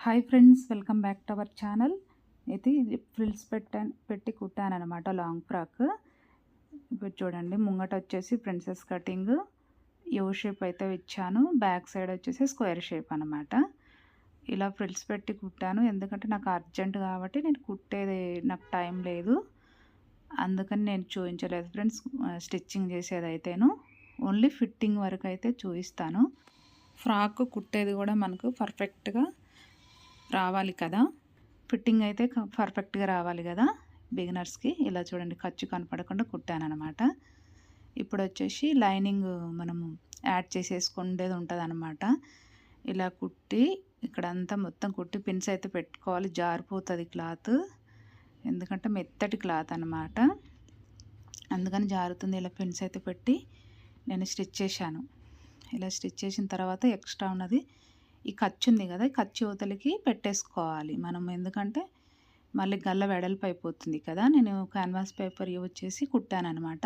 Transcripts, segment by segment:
Hi friends, welcome back to our channel. ఇది frills పెట్టి కుట్టాను అనమాట, లాంగ్ ఫ్రాక్. ఇప్పుడు చూడండి, ముంగట వచ్చేసి ప్రిన్సెస్ కటింగ్ యూ షేప్ అయితే ఇచ్చాను, బ్యాక్ సైడ్ వచ్చేసి స్క్వేర్ షేప్ అనమాట. ఇలా ఫ్రిల్స్ పెట్టి కుట్టాను, ఎందుకంటే నాకు అర్జెంట్ కాబట్టి నేను కుట్టేది నాకు టైం లేదు, అందుకని నేను చూపించలేదు ఫ్రెండ్స్ స్టిచ్చింగ్ చేసేది అయితేను. ఓన్లీ ఫిట్టింగ్ వరకు అయితే చూపిస్తాను. ఫ్రాక్ కుట్టేది కూడా మనకు పర్ఫెక్ట్గా రావాలి కదా, ఫిట్టింగ్ అయితే పర్ఫెక్ట్గా రావాలి కదా బిగినర్స్కి. ఇలా చూడండి, ఖర్చు కనపడకుండా కుట్టాను అనమాట. ఇప్పుడు వచ్చేసి లైనింగ్ మనము యాడ్ చేసేసుకునేది ఉంటుంది అనమాట. ఇలా కుట్టి ఇక్కడంతా మొత్తం కుట్టి పిన్స్ అయితే పెట్టుకోవాలి, జారిపోతుంది క్లాత్, ఎందుకంటే మెత్తటి క్లాత్ అనమాట, అందుకని జారుతుంది. ఇలా పిన్స్ అయితే పెట్టి నేను స్టిచ్ చేశాను. ఇలా స్టిచ్ చేసిన తర్వాత ఎక్స్ట్రా ఉన్నది ఈ ఖర్చు ఉంది కదా, ఈ ఖర్చు యువతలకి పెట్టేసుకోవాలి మనం, ఎందుకంటే మళ్ళీ గల్ల వెడల్పు అయిపోతుంది కదా. నేను క్యాన్వాస్ పేపర్ యూజ్ చేసి కుట్టాను అనమాట.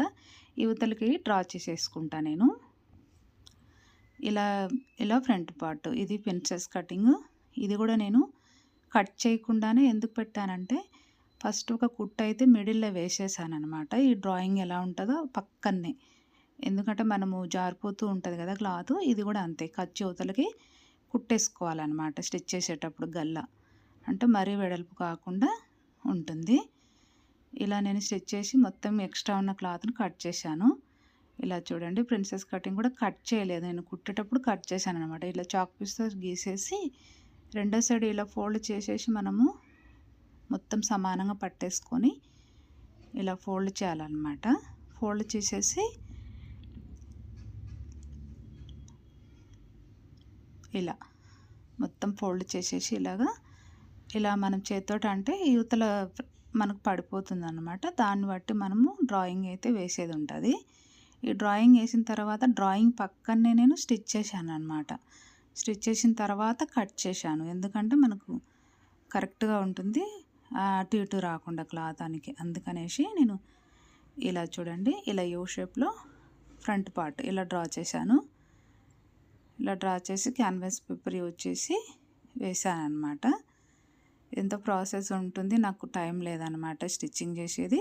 యువతలకి డ్రా చేసేసుకుంటా నేను. ఇలా ఫ్రంట్ పార్ట్ ఇది ప్రిన్సెస్ కటింగ్. ఇది కూడా నేను కట్ చేయకుండానే ఎందుకు పెట్టానంటే, ఫస్ట్ ఒక కుట్టు అయితే మిడిల్లో వేసేసాను అనమాట, ఈ డ్రాయింగ్ ఎలా ఉంటుందో పక్కనే, ఎందుకంటే మనము జారిపోతూ ఉంటుంది కదా క్లాత్. ఇది కూడా అంతే, ఖర్చు యువతలకి కుట్టేసుకోవాలన్నమాట స్టిచ్ చేసేటప్పుడు. గల్ల అంటే మరీ వెడల్పు కాకుండా ఉంటుంది. ఇలా నేను స్టిచ్ చేసి మొత్తం ఎక్స్ట్రా ఉన్న క్లాత్ని కట్ చేశాను. ఇలా చూడండి, ప్రిన్సెస్ కటింగ్ కూడా కట్ చేయలేదు, నేను కుట్టేటప్పుడు కట్ చేశాను అనమాట. ఇలా చాక్ పీస్తో గీసేసి రెండో సైడ్ ఇలా ఫోల్డ్ చేసేసి మనము మొత్తం సమానంగా పట్టేసుకొని ఇలా ఫోల్డ్ చేయాలన్నమాట. ఫోల్డ్ చేసేసి ఇలా మొత్తం ఫోల్డ్ చేసేసి ఇలా మనం చేతితోటి అంటే యువతల మనకు పడిపోతుంది అన్నమాట. దాన్ని బట్టి మనము డ్రాయింగ్ అయితే వేసేది ఉంటుంది. ఈ డ్రాయింగ్ వేసిన తర్వాత డ్రాయింగ్ పక్కనే నేను స్టిచ్ చేశాను అనమాట. స్టిచ్ చేసిన తర్వాత కట్ చేశాను, ఎందుకంటే మనకు కరెక్ట్గా ఉంటుంది, అటు ఇటు రాకుండా క్లాతానికి, అందుకనేసి నేను ఇలా చూడండి, ఇలా యూ షేప్లో ఫ్రంట్ పార్ట్ ఇలా డ్రా చేశాను. ఇలా డ్రా చేసి క్యాన్వాస్ పేపర్ యూజ్ చేసి వేసాను అనమాట. ఎంతో ప్రాసెస్ ఉంటుంది, నాకు టైం లేదనమాట స్టిచ్చింగ్ చేసేది,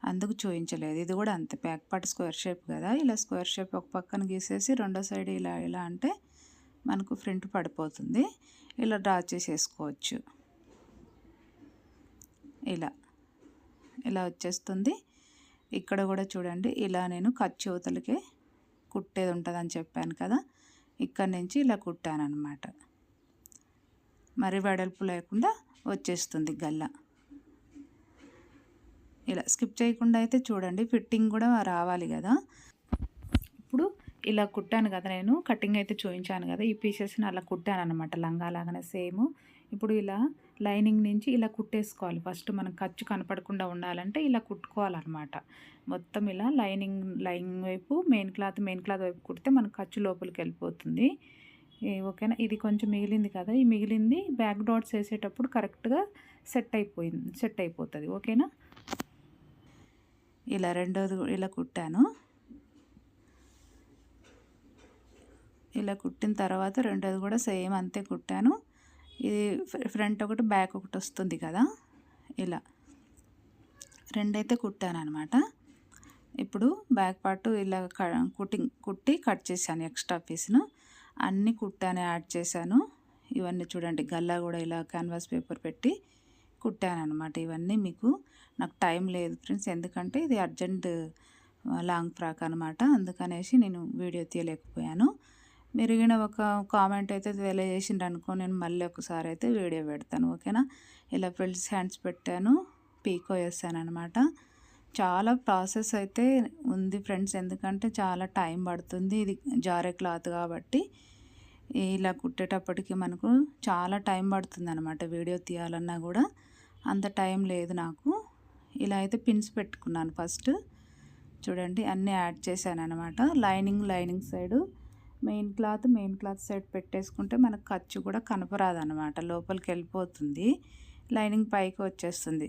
అందుకు చూపించలేదు. ఇది కూడా అంతే, బ్యాక్ పార్ట్ స్క్వేర్ షేప్ కదా, ఇలా స్క్వేర్ షేప్ ఒక పక్కన గీసేసి రెండో సైడ్ ఇలా అంటే మనకు ఫ్రంట్ పడిపోతుంది. ఇలా డ్రా చేసేసుకోవచ్చు. ఇలా వచ్చేస్తుంది. ఇక్కడ కూడా చూడండి, ఇలా నేను ఖర్చు యువతలకే కుట్టేది ఉంటుందని చెప్పాను కదా, ఇక్కడ నుంచి ఇలా కుట్టాను అనమాట. మరి వెడల్పు లేకుండా వచ్చేస్తుంది గల్ల. ఇలా స్కిప్ చేయకుండా అయితే చూడండి, ఫిట్టింగ్ కూడా రావాలి కదా. ఇప్పుడు ఇలా కుట్టాను కదా, నేను కటింగ్ అయితే చూపించాను కదా, ఈ పీసెస్ని అలా కుట్టాను అనమాట, లంగా లాగానే సేమ్. ఇప్పుడు ఇలా లైనింగ్ నుంచి ఇలా కుట్టేసుకోవాలి. ఫస్ట్ మనం ఖర్చు కనపడకుండా ఉండాలంటే ఇలా కుట్టుకోవాలన్నమాట. మొత్తం ఇలా లైనింగ్ వైపు మెయిన్ క్లాత్ వైపు కుడితే మనకు ఖర్చు లోపలికి వెళ్ళిపోతుంది. ఓకేనా. ఇది కొంచెం మిగిలింది కదా, ఈ మిగిలింది బ్యాక్ డాట్స్ వేసేటప్పుడు కరెక్ట్గా సెట్ అయిపోతుంది. ఓకేనా. ఇలా రెండోది ఇలా కుట్టాను. ఇలా కుట్టిన తర్వాత రెండోది కూడా సేమ్ అంతే కుట్టాను. ఇది ఫ్రంట్ ఒకటి బ్యాక్ ఒకటి వస్తుంది కదా, ఇలా రెండైతే కుట్టాను అనమాట. ఇప్పుడు బ్యాక్ పార్ట్ ఇలా కుట్టి కట్ చేశాను, ఎక్స్ట్రా పీస్ను అన్నీ కుట్టాను, యాడ్ చేశాను. ఇవన్నీ చూడండి, గల్లా కూడా ఇలా క్యాన్వాస్ పేపర్ పెట్టి కుట్టాను అనమాట. ఇవన్నీ మీకు నాకు టైం లేదు ఫ్రెండ్స్, ఎందుకంటే ఇది అర్జెంట్ లాంగ్ ఫ్రాక్ అనమాట, అందుకనేసి నేను వీడియో తీయలేకపోయాను. మెరుగిన ఒక కామెంట్ అయితే తెలియజేసిండ్రు అనుకో, నేను మళ్ళీ ఒకసారి అయితే వీడియో పెడతాను. ఓకేనా. ఇలా ఫ్రిల్స్ హ్యాండ్స్ పెట్టాను, పీకో వేసాను అనమాట. చాలా ప్రాసెస్ అయితే ఉంది ఫ్రెండ్స్, ఎందుకంటే చాలా టైం పడుతుంది, ఇది జారే క్లాత్ కాబట్టి. ఇలా కుట్టేటప్పటికి మనకు చాలా టైం పడుతుంది అనమాట, వీడియో తీయాలన్నా కూడా అంత టైం లేదు నాకు. ఇలా అయితే పిన్స్ పెట్టుకున్నాను ఫస్ట్. చూడండి, అన్నీ యాడ్ చేశాను అనమాట. Lining side main cloth side పెట్టేసుకుంటే మనకు ఖర్చు కూడా కనపరాదనమాట, లోపలికి వెళ్ళిపోతుంది, లైనింగ్ పైకి వచ్చేస్తుంది.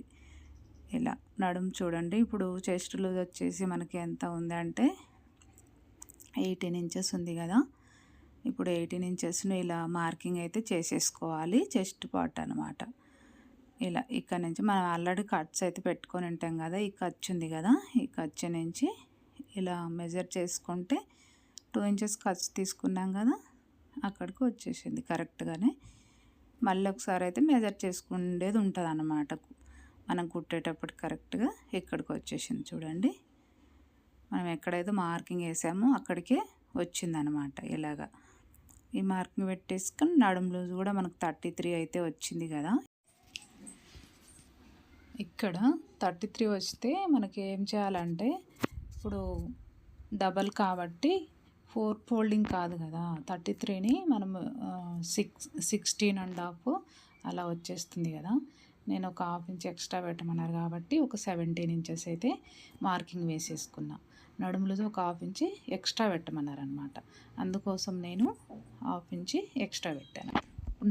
ఇలా నడుము చూడండి, ఇప్పుడు చెస్ట్ లూజ్ వచ్చేసి మనకి ఎంత ఉంది అంటే 18 ఇంచెస్ ఉంది కదా. ఇప్పుడు 18 ఇంచెస్ను ఇలా మార్కింగ్ అయితే చేసేసుకోవాలి. చెస్ట్ పార్ట్ అనమాట. ఇలా ఇక్కడ నుంచి మనం ఆల్రెడీ కట్స్ అయితే పెట్టుకొని ఉంటాం కదా, ఈ ఖర్చు ఉంది కదా, ఈ ఖర్చు నుంచి ఇలా మెజర్ చేసుకుంటే 2 ఇంచెస్ ఖర్చు తీసుకున్నాం కదా, అక్కడికి వచ్చేసింది కరెక్ట్గానే. మళ్ళీ ఒకసారి అయితే మెజర్ చేసుకునేది ఉంటుంది అన్నమాట మనం కుట్టేటప్పుడు. కరెక్ట్గా ఇక్కడికి వచ్చేసింది చూడండి. మనం ఎక్కడైతే మార్కింగ్ వేసామో అక్కడికే వచ్చిందనమాట. ఇలాగా ఈ మార్కింగ్ పెట్టేసుకొని నడుము లూజ్ కూడా మనకు 33 అయితే వచ్చింది కదా. ఇక్కడ 33 వస్తే మనకి ఏం చేయాలంటే, ఇప్పుడు డబల్ కాబట్టి 4 ఫోల్డింగ్ కాదు కదా, 33ని మనం 16.5 అలా వచ్చేస్తుంది కదా. నేను ఒక 1/2 ఇంచ్ ఎక్స్ట్రా పెట్టమన్నారు కాబట్టి ఒక 17 ఇంచెస్ అయితే మార్కింగ్ వేసేసుకున్నా. నడుములు ఒక 1/2 ఇంచ్ ఎక్స్ట్రా పెట్టమన్నారు అనమాట. అందుకోసం నేను 1/2 ఇంచ్ ఎక్స్ట్రా పెట్టాను.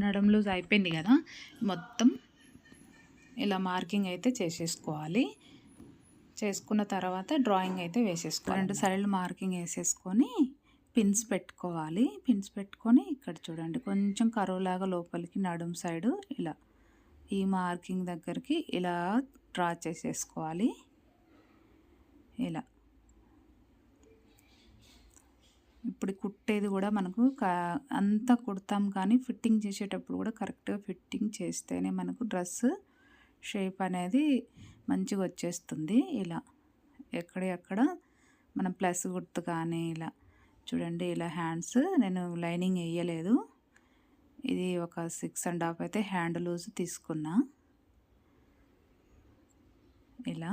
నడుము లూజ్ అయిపోయింది కదా, మొత్తం ఇలా మార్కింగ్ అయితే చేసేసుకోవాలి. చేసుకున్న తర్వాత డ్రాయింగ్ అయితే వేసేసుకోవాలి. 2 సైడ్లు మార్కింగ్ వేసేసుకొని పిన్స్ పెట్టుకోవాలి. పిన్స్ పెట్టుకొని ఇక్కడ చూడండి కొంచెం కరువులాగా లోపలికి నడుము సైడు ఇలా ఈ మార్కింగ్ దగ్గరికి ఇలా డ్రా చేసేసుకోవాలి. ఇలా ఇప్పుడు కుట్టేది కూడా మనకు అంతా కుడతాం కానీ ఫిట్టింగ్ చేసేటప్పుడు కూడా కరెక్ట్గా ఫిట్టింగ్ చేస్తేనే మనకు డ్రెస్ షేప్ అనేది మంచిగా వచ్చేస్తుంది. ఇలా ఎక్కడెక్కడ మనం ప్లస్ గుర్తు కానీ ఇలా చూడండి. ఇలా హ్యాండ్స్ నేను లైనింగ్ వేయలేదు. ఇది ఒక 6.5 అయితే హ్యాండ్ లూజ్ తీసుకున్నా. ఇలా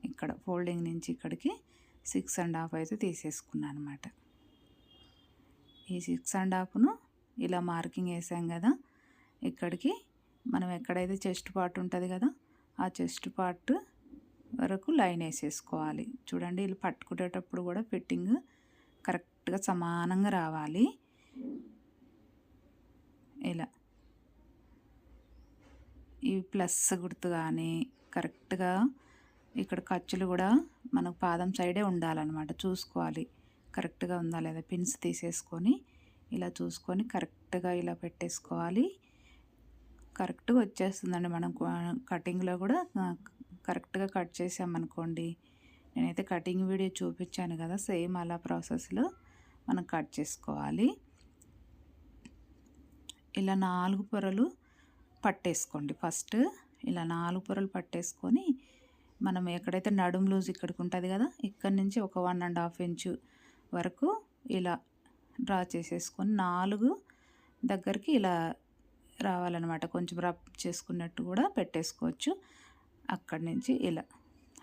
ఇక్కడ ఫోల్డింగ్ నుంచి ఇక్కడికి 6.5 అయితే తీసేసుకున్నాను అనమాట. ఈ 6.5ను ఇలా మార్కింగ్ వేసాం కదా, ఇక్కడికి మనం ఎక్కడైతే చెస్ట్ పార్ట్ ఉంటుంది కదా, ఆ చెస్ట్ పార్ట్ వరకు లైన్ వేసేసుకోవాలి. చూడండి ఇలా పట్టుకునేటప్పుడు కూడా ఫిట్టింగ్ కరెక్ట్గా సమానంగా రావాలి. ఇలా ఈ ప్లస్ గుర్తు కానీ కరెక్ట్గా ఇక్కడ ఖర్చులు కూడా మనకు పాదం సైడే ఉండాలన్నమాట. చూసుకోవాలి కరెక్ట్గా ఉందా లేదా. పిన్స్ తీసేసుకొని ఇలా చూసుకొని కరెక్ట్గా ఇలా పెట్టేసుకోవాలి. కరెక్ట్గా వచ్చేస్తుందండి. మనం కటింగ్లో కూడా కరెక్ట్గా కట్ చేసామనుకోండి, నేనైతే కటింగ్ వీడియో చూపించాను కదా, సేమ్ అలా ప్రాసెస్లో మనం కట్ చేసుకోవాలి. ఇలా 4 పొరలు పట్టేసుకోండి. ఫస్ట్ ఇలా 4 పొరలు పట్టేసుకొని మనం ఎక్కడైతే నడుము లూజ్ ఇక్కడికి ఉంటుంది కదా, ఇక్కడ నుంచి ఒక 1.5 ఇంచు వరకు ఇలా డ్రా చేసేసుకొని 4 దగ్గరికి ఇలా రావాలన్నమాట. కొంచెం రబ్ చేసుకున్నట్టు కూడా పెట్టేసుకోవచ్చు. అక్కడి నుంచి ఇలా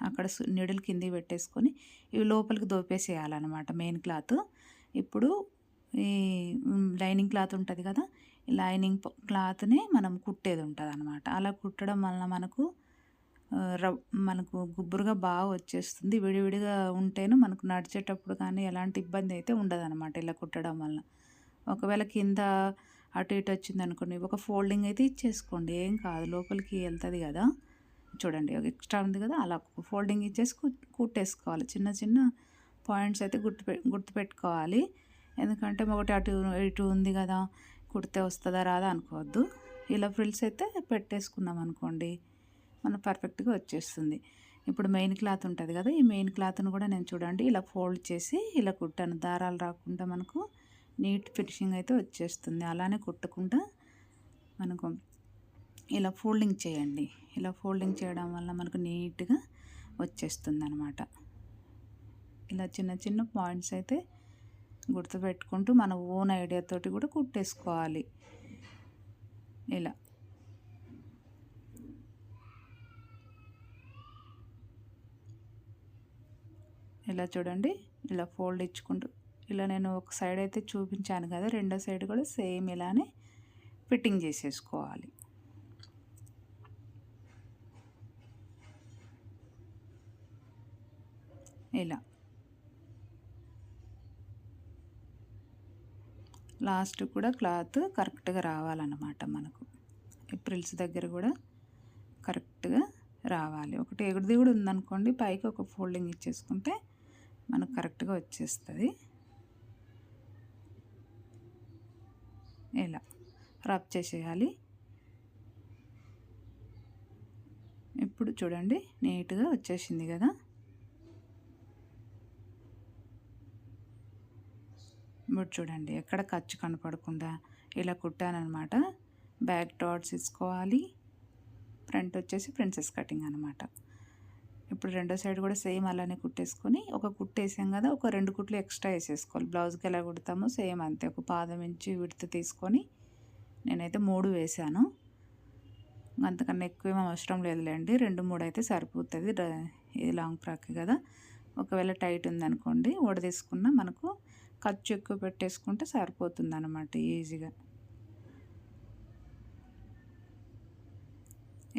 అక్కడ నీడిల్ కింది పెట్టేసుకొని ఇవి లోపలికి దోపేసేయాలన్నమాట మెయిన్ క్లాత్. ఇప్పుడు ఈ లైనింగ్ క్లాత్ ఉంటుంది కదా, ఈ లైనింగ్ క్లాత్ని మనం కుట్టేది ఉంటుంది అనమాట. అలా కుట్టడం వలన మనకు గుబ్బురుగా బాగా వచ్చేస్తుంది. విడివిడిగా ఉంటేనే మనకు నడిచేటప్పుడు కానీ ఎలాంటి ఇబ్బంది అయితే ఉండదన్నమాట ఇలా కుట్టడం వలన. ఒకవేళ కింద అటు ఇటు వచ్చింది అనుకోండి, ఒక ఫోల్డింగ్ అయితే ఇచ్చేసుకోండి, ఏం కాదు, లోపలికి వెళ్తుంది కదా. చూడండి ఎక్స్ట్రా ఉంది కదా, అలా ఫోల్డింగ్ ఇచ్చేసి కుట్టేసుకోవాలి. చిన్న చిన్న పాయింట్స్ అయితే గుర్తుపెట్టుకోవాలి. ఎందుకంటే ఒకటి అటు ఇటు ఉంది కదా, కుడితే వస్తుందా రాదా అనుకోవద్దు. ఇలా ఫ్రిల్స్ అయితే పెట్టేసుకున్నాం అనుకోండి, మనకు పర్ఫెక్ట్గా వచ్చేస్తుంది. ఇప్పుడు మెయిన్ క్లాత్ ఉంటుంది కదా, ఈ మెయిన్ క్లాత్ను కూడా నేను చూడండి ఇలా ఫోల్డ్ చేసి ఇలా కుట్టాను. దారాలు రాకుండా మనకు నీట్ ఫినిషింగ్ అయితే వచ్చేస్తుంది. అలానే కుట్టకుండా మనకు ఇలా ఫోల్డింగ్ చేయండి. ఇలా ఫోల్డింగ్ చేయడం వల్ల మనకు నీట్గా వచ్చేస్తుంది అనమాట. ఇలా చిన్న చిన్న పాయింట్స్ అయితే గుర్తుపెట్టుకుంటూ మన ఓన్ ఐడియాతోటి కూడా కుట్టేసుకోవాలి. ఇలా ఇలా చూడండి ఇలా ఫోల్డ్ ఇచ్చుకుంటూ ఇలా నేను ఒక సైడ్ అయితే చూపించాను కదా, రెండో సైడ్ కూడా సేమ్ ఇలానే ఫిట్టింగ్ చేసేసుకోవాలి. ఇలా లాస్ట్ కూడా క్లాత్ కరెక్ట్గా రావాలన్నమాట. మనకు ఫ్రిల్స్ దగ్గర కూడా కరెక్ట్గా రావాలి. ఒకటి ఎగుడు దిగుడు ఉందనుకోండి, పైకి ఒక ఫోల్డింగ్ ఇచ్చేసుకుంటే మనకు కరెక్ట్గా వచ్చేస్తుంది. ఇలా రబ్ చేసేయాలి. ఇప్పుడు చూడండి నీట్గా వచ్చేసింది కదా. ఇప్పుడు చూడండి ఎక్కడ ఖర్చు కనపడకుండా ఇలా కుట్టానమాట. బ్యాక్ డాట్స్ ఇసుకోవాలి. ఫ్రంట్ వచ్చేసి ప్రిన్సెస్ కటింగ్ అనమాట. ఇప్పుడు రెండో సైడ్ కూడా సేమ్ అలానే కుట్టేసుకొని, ఒక కుట్టు వేసాం కదా, ఒక 2 కుట్లు ఎక్స్ట్రా వేసేసుకోవాలి. బ్లౌజ్కి ఎలా కుడతామో సేమ్ అంతే. ఒక పాదం ఇంచి విడత తీసుకొని నేనైతే 3 వేసాను. అంతకన్నా ఎక్కువ ఏం అవసరం లేదులేండి, 2, 3 అయితే సరిపోతుంది. ఇది లాంగ్ ఫ్రాక్ కదా. ఒకవేళ టైట్ ఉందనుకోండి తీసుకున్న మనకు ఖర్చు ఎక్కువ పెట్టేసుకుంటే సరిపోతుంది అన్నమాట ఈజీగా.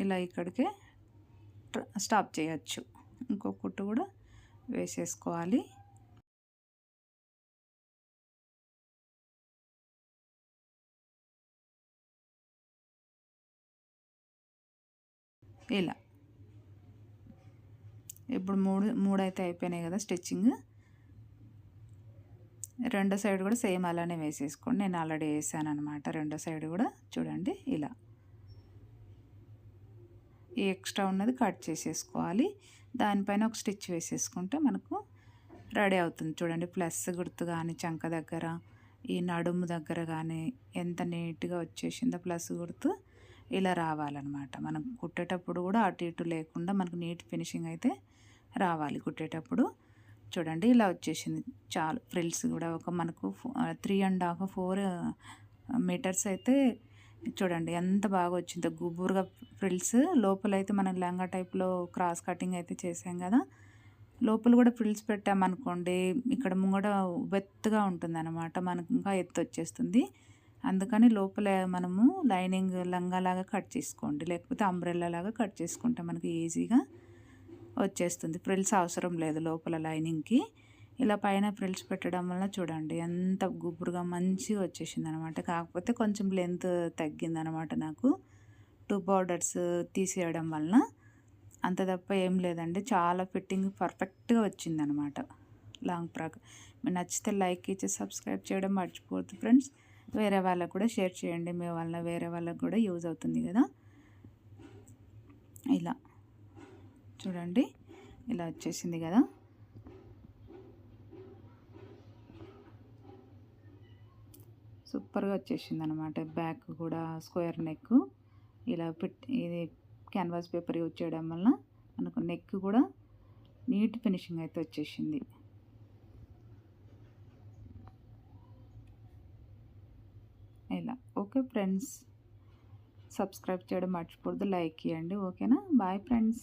ఇలా ఇక్కడికే స్టాప్ చేయొచ్చు. ఇంకో కుట్టు కూడా వేసేసుకోవాలి. ఇలా ఇప్పుడు మూడు అయితే అయిపోయినాయి కదా స్టిచ్చింగ్. రెండో సైడ్ కూడా సేమ్ అలానే వేసేసుకోండి. నేను ఆల్రెడీ వేసాను అనమాట. రెండో సైడ్ కూడా చూడండి ఇలా ఈ ఎక్స్ట్రా ఉన్నది కట్ చేసేసుకోవాలి. దానిపైన ఒక స్టిచ్ వేసేసుకుంటే మనకు రెడీ అవుతుంది. చూడండి ప్లస్ గుర్తు కానీ చంక దగ్గర, ఈ నడుము దగ్గర కానీ ఎంత నీట్గా వచ్చేసిందో ప్లస్ గుర్తు. ఇలా రావాలన్నమాట. మనం కుట్టేటప్పుడు కూడా అటు ఇటు లేకుండా మనకు నీట్ ఫినిషింగ్ అయితే రావాలి కుట్టేటప్పుడు. చూడండి ఇలా వచ్చేసింది చాలు. ఫ్రిల్స్ కూడా ఒక మనకు 3.5 4 మీటర్స్ అయితే చూడండి ఎంత బాగా వచ్చిందో గుబురుగా ఫ్రిల్స్. లోపలైతే మనం లంగా టైప్లో క్రాస్ కటింగ్ అయితే చేసాం కదా, లోపల కూడా ఫ్రిల్స్ పెట్టామనుకోండి ఇక్కడ ముంగట వెత్తుగా ఉంటుంది అనమాట, మనకు ఇంకా ఎత్తు వచ్చేస్తుంది. అందుకని లోపల మనము లైనింగ్ లంగాలాగా కట్ చేసుకోండి, లేకపోతే అంబ్రెల్లా లాగా కట్ చేసుకుంటే మనకి ఈజీగా వచ్చేస్తుంది. ఫ్రిల్స్ అవసరం లేదు లోపల లైనింగ్కి. ఇలా పైన ఫ్రిల్స్ పెట్టడం వల్ల చూడండి ఎంత గుబురుగా మంచిగా వచ్చేసింది అనమాట. కాకపోతే కొంచెం లెంత్ తగ్గిందనమాట నాకు 2 బార్డర్స్ తీసేయడం వలన. అంత తప్ప ఏం లేదండి, చాలా ఫిట్టింగ్ పర్ఫెక్ట్గా వచ్చిందనమాట లాంగ్ ఫ్రాక్. మీకు నచ్చితే లైక్ ఇచ్చి సబ్స్క్రైబ్ చేయడం మర్చిపోవద్దు ఫ్రెండ్స్. వేరే వాళ్ళకు కూడా షేర్ చేయండి, మీ వల్ల వేరే వాళ్ళకు కూడా యూజ్ అవుతుంది కదా. ఇలా చూడండి ఇలా వచ్చేసింది కదా. సూపర్గా వచ్చేసింది అనమాట. బ్యాక్ కూడా స్క్వేర్ నెక్. ఇలా ఇది క్యాన్వాస్ పేపర్ యూజ్ చేయడం వల్ల మనకు నెక్ కూడా నీట్ ఫినిషింగ్ అయితే వచ్చేసింది. ఇలా ఓకే ఫ్రెండ్స్, సబ్స్క్రైబ్ చేయడం మర్చిపోవద్దు, లైక్ ఇవ్వండి. ఓకేనా, బాయ్ ఫ్రెండ్స్.